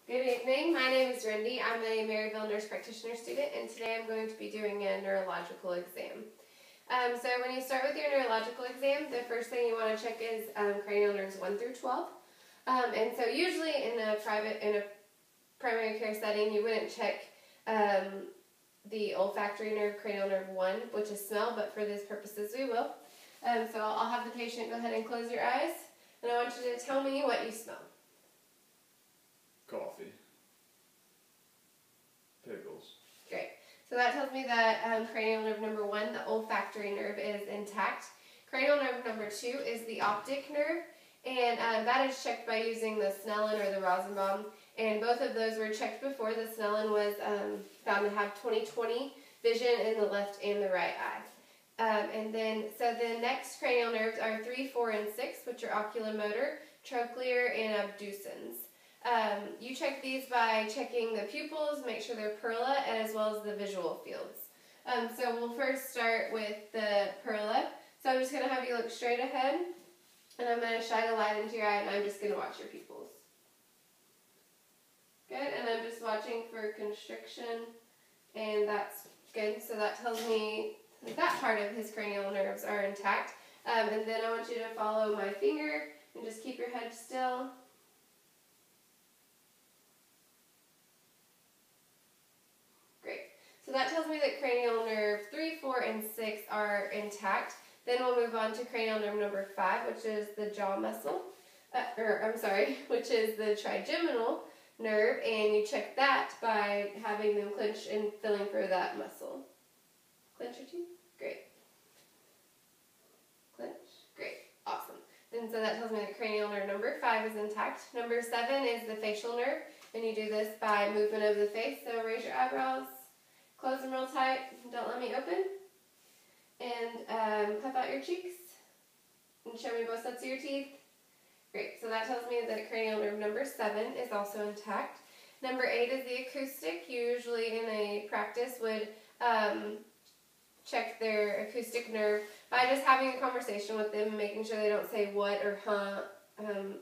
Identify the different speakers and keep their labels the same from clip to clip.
Speaker 1: Good evening. My name is Rindy. I'm a Maryville nurse practitioner student, and today I'm going to be doing a neurological exam. So when you start with your neurological exam, the first thing you want to check is cranial nerves 1 through 12. And so usually in a primary care setting, you wouldn't check the olfactory nerve, cranial nerve 1, which is smell, but for these purposes we will. So I'll have the patient go ahead and close your eyes, and I want you to tell me what you smell.
Speaker 2: Coffee. Pickles.
Speaker 1: Great. So that tells me that cranial nerve number 1, the olfactory nerve, is intact. Cranial nerve number 2 is the optic nerve, and that is checked by using the Snellen or the Rosenbaum. And both of those were checked before. The Snellen was found to have 20/20 vision in the left and the right eye. So the next cranial nerves are 3, 4, and 6, which are oculomotor, trochlear, and abducens. You check these by checking the pupils, make sure they're perla, as well as the visual fields. So we'll first start with the perla. So I'm just going to have you look straight ahead, and I'm going to shine a light into your eye, and I'm just going to watch your pupils. Good, and I'm just watching for constriction, and that's good. So that tells me that part of his cranial nerves are intact. And then I want you to follow my finger, and just keep your head still. So that tells me that cranial nerve 3, 4, and 6 are intact. Then we'll move on to cranial nerve number 5, which is the jaw muscle, which is the trigeminal nerve, and you check that by having them clench and feeling for that muscle. Clench your teeth? Great. Clench? Great. Awesome. And so that tells me that cranial nerve number 5 is intact. Number 7 is the facial nerve, and you do this by movement of the face. So raise your eyebrows. Close them real tight, don't let me open, and puff out your cheeks, and show me both sets of your teeth. Great, so that tells me that cranial nerve number 7 is also intact. Number 8 is the acoustic. You usually in a practice would check their acoustic nerve by just having a conversation with them and making sure they don't say what or huh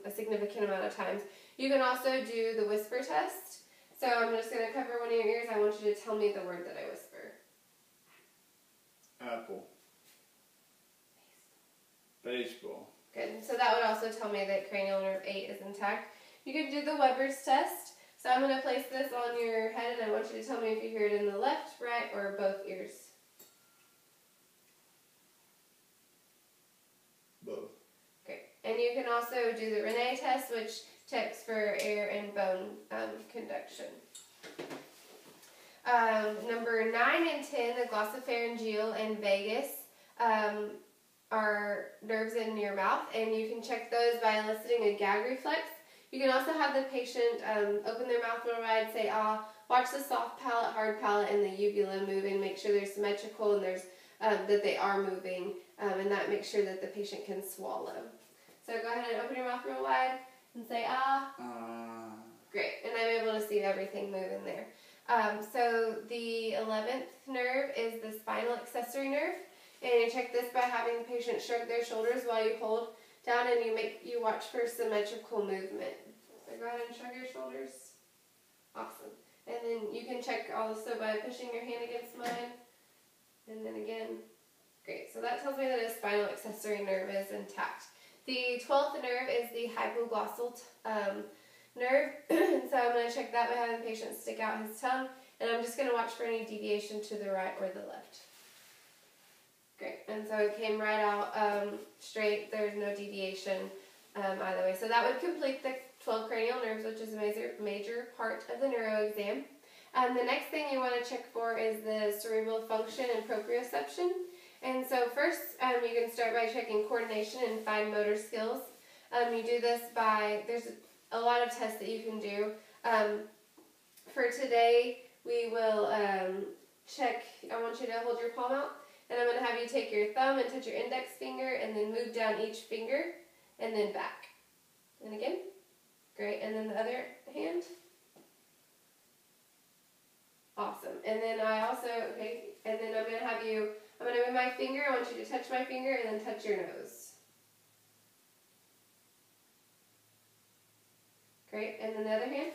Speaker 1: a significant amount of times. You can also do the whisper test. So I'm just going to cover one of your ears. I want you to tell me the word that I whisper.
Speaker 2: Apple. Baseball.
Speaker 1: Good. So that would also tell me that cranial nerve 8 is intact. You could do the Weber's test. So I'm going to place this on your head, and I want you to tell me if you hear it in the left, right, or both ears.
Speaker 2: Both.
Speaker 1: Great. And you can also do the Rene test, which checks for air and bone conduction. Number 9 and 10, the glossopharyngeal and vagus, are nerves in your mouth, and you can check those by eliciting a gag reflex. You can also have the patient open their mouth real wide, say ah, watch the soft palate, hard palate, and the uvula move, and make sure they're symmetrical and there's that they are moving, and that makes sure that the patient can swallow. So go ahead and open your mouth real wide and say ah. Great, and I'm able to see everything move in there. So the 11th nerve is the spinal accessory nerve, and you check this by having the patient shrug their shoulders while you hold down, and you watch for symmetrical movement. So go ahead and shrug your shoulders. Awesome. And then you can check also by pushing your hand against mine, and then again. Great, so that tells me that a spinal accessory nerve is intact. The 12th nerve is the hypoglossal nerve, so I'm going to check that by having the patient stick out his tongue, and I'm just going to watch for any deviation to the right or the left. Great, and so it came right out straight. There's no deviation either way. So that would complete the 12 cranial nerves, which is a major part of the neuro exam. The next thing you want to check for is the cerebral function and proprioception. And so first, you can start by checking coordination and fine motor skills. You do this by, there's a lot of tests that you can do. For today, we will check, I want you to hold your palm out, and I'm going to have you take your thumb and touch your index finger, and then move down each finger, and then back. And again. Great, and then the other hand. Awesome. And then I also, and then I'm going to move my finger. I want you to touch my finger and then touch your nose. Great. And then the other hand.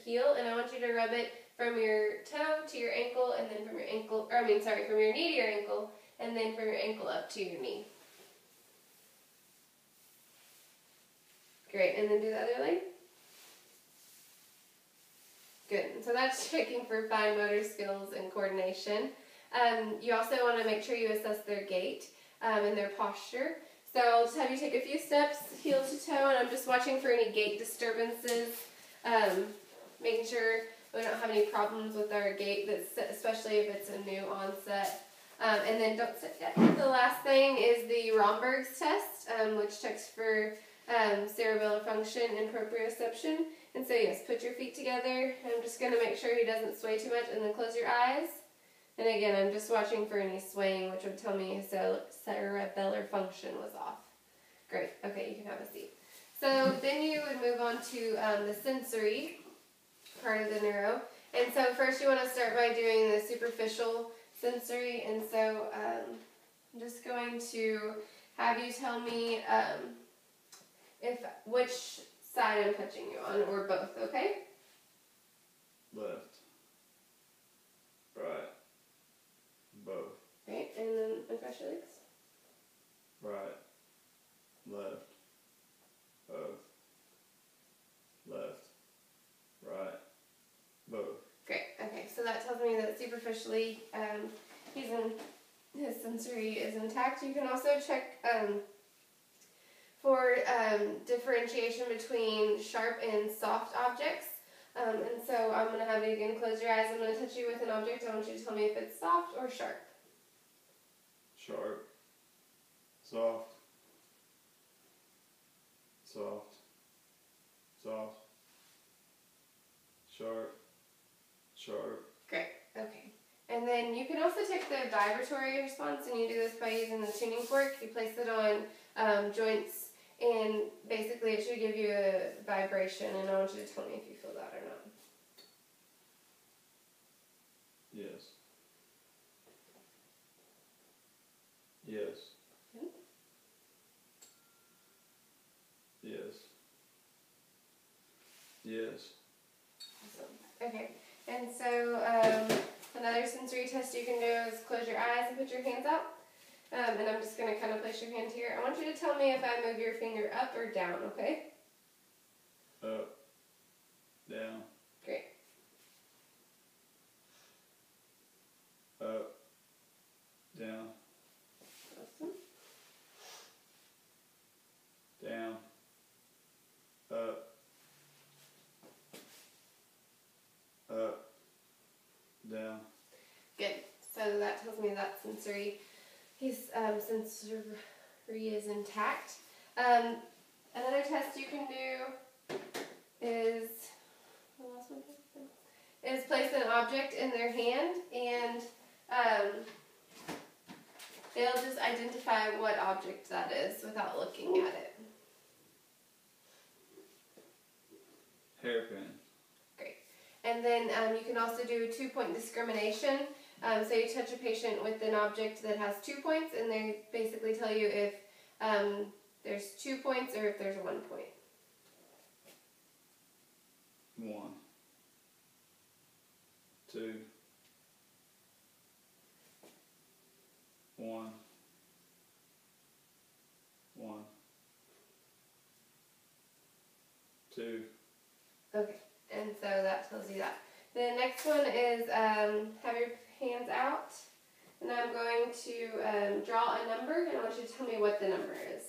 Speaker 1: heel, and I want you to rub it from your toe to your ankle, and then from your ankle, from your knee to your ankle, and then from your ankle up to your knee. Great, and then do the other leg. Good, and so that's checking for fine motor skills and coordination. You also want to make sure you assess their gait and their posture. So I'll just have you take a few steps, heel to toe, and I'm just watching for any gait disturbances, making sure we don't have any problems with our gait, especially if it's a new onset. And then don't sit yet. The last thing is the Romberg's test, which checks for cerebellar function and proprioception. And so yes, put your feet together. I'm just going to make sure he doesn't sway too much, and then close your eyes. And again, I'm just watching for any swaying, which would tell me his cerebellar function was off. Great. Okay, you can have a seat. So then you would move on to the sensory part of the neuro. And so first you want to start by doing the superficial sensory. And so I'm just going to have you tell me which side I'm touching you on, or both, okay?
Speaker 2: Left. Right. Both.
Speaker 1: Right, and then across your legs.
Speaker 2: Right. Left. Both. Left. Right. Both.
Speaker 1: Great. Okay, so that tells me that superficially his sensory is intact. You can also check for differentiation between sharp and soft objects. And so I'm going to have you again close your eyes. I'm going to touch you with an object. I want you to tell me if it's soft or sharp.
Speaker 2: Sharp. Soft. Soft. Soft. Sharp. Sharp.
Speaker 1: Great. Okay. And then you can also take the vibratory response, and you do this by using the tuning fork. You place it on joints, and basically it should give you a vibration, and I want you to tell me if you feel that or not.
Speaker 2: Yes. Yes.
Speaker 1: Hmm?
Speaker 2: Yes. Yes.
Speaker 1: Awesome. Okay. And so another sensory test you can do is close your eyes and put your hands out. And I'm just going to kind of place your hand here. I want you to tell me if I move your finger up or down, okay?
Speaker 2: Up. Down.
Speaker 1: Great.
Speaker 2: Up. Down.
Speaker 1: Awesome.
Speaker 2: Down. Up. Up. Down.
Speaker 1: Good. So that tells me that his sensory is intact. Another test you can do is place an object in their hand, and they'll just identify what object that is without looking at it.
Speaker 2: Hairpin.
Speaker 1: Great. And then you can also do a 2-point discrimination. So you touch a patient with an object that has 2 points, and they basically tell you if there's 2 points or if there's 1 point.
Speaker 2: 1. 2. 1. 1. 2.
Speaker 1: Okay, and so that tells you that. The next one is have your hands out, and I'm going to draw a number, and I want you to tell me what the number is.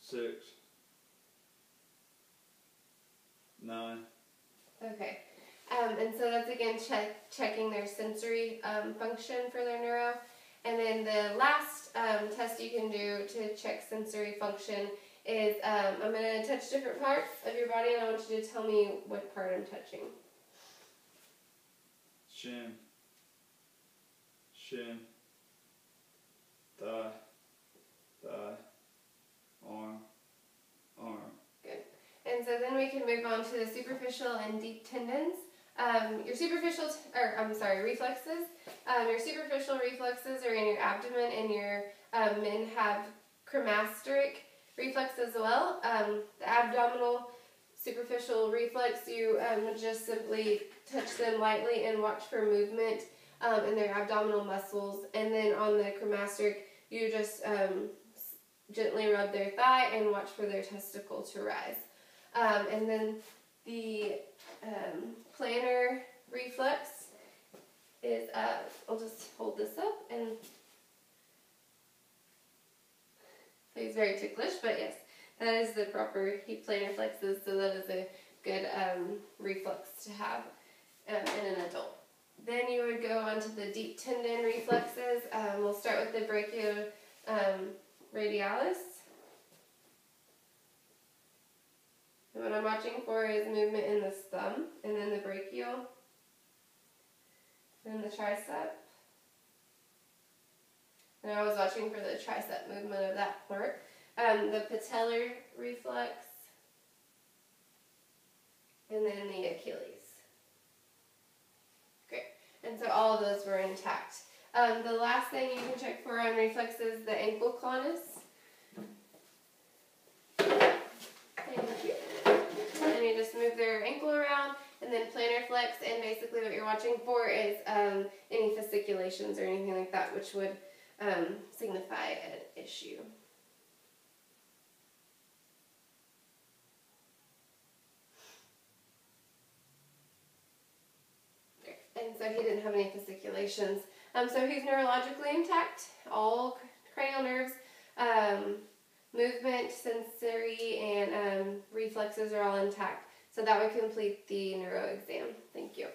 Speaker 2: 6. 9.
Speaker 1: Okay, and so that's again checking their sensory function for their neuro. And then the last test you can do to check sensory function is I'm going to touch different parts of your body, and I want you to tell me what part I'm touching.
Speaker 2: Shin. Shin. Thigh. Thigh. Arm. Arm.
Speaker 1: Good. And so then we can move on to the superficial and deep tendons. Your reflexes. Your superficial reflexes are in your abdomen, and your men have cremasteric reflex as well. The abdominal superficial reflex, you just simply touch them lightly and watch for movement in their abdominal muscles. And then on the cremasteric, you just gently rub their thigh and watch for their testicle to rise. And then the plantar reflex is, I'll just hold this up, and he's very ticklish, but yes, that is the proper plantar flexes, so that is a good reflex to have in an adult. Then you would go on to the deep tendon reflexes. We'll start with the brachioradialis. And what I'm watching for is movement in this thumb, and then the brachial, and the tricep. And I was watching for the tricep movement of that part. The patellar reflex, and then the Achilles. Great. And so all of those were intact. The last thing you can check for on reflexes is the ankle clonus. Thank you. And you just move their ankle around, and then plantar flex, and basically what you're watching for is any fasciculations or anything like that, which would signify an issue. And so he didn't have any fasciculations. So he's neurologically intact. All cranial nerves, movement, sensory, and reflexes are all intact. So that would complete the neuro exam. Thank you.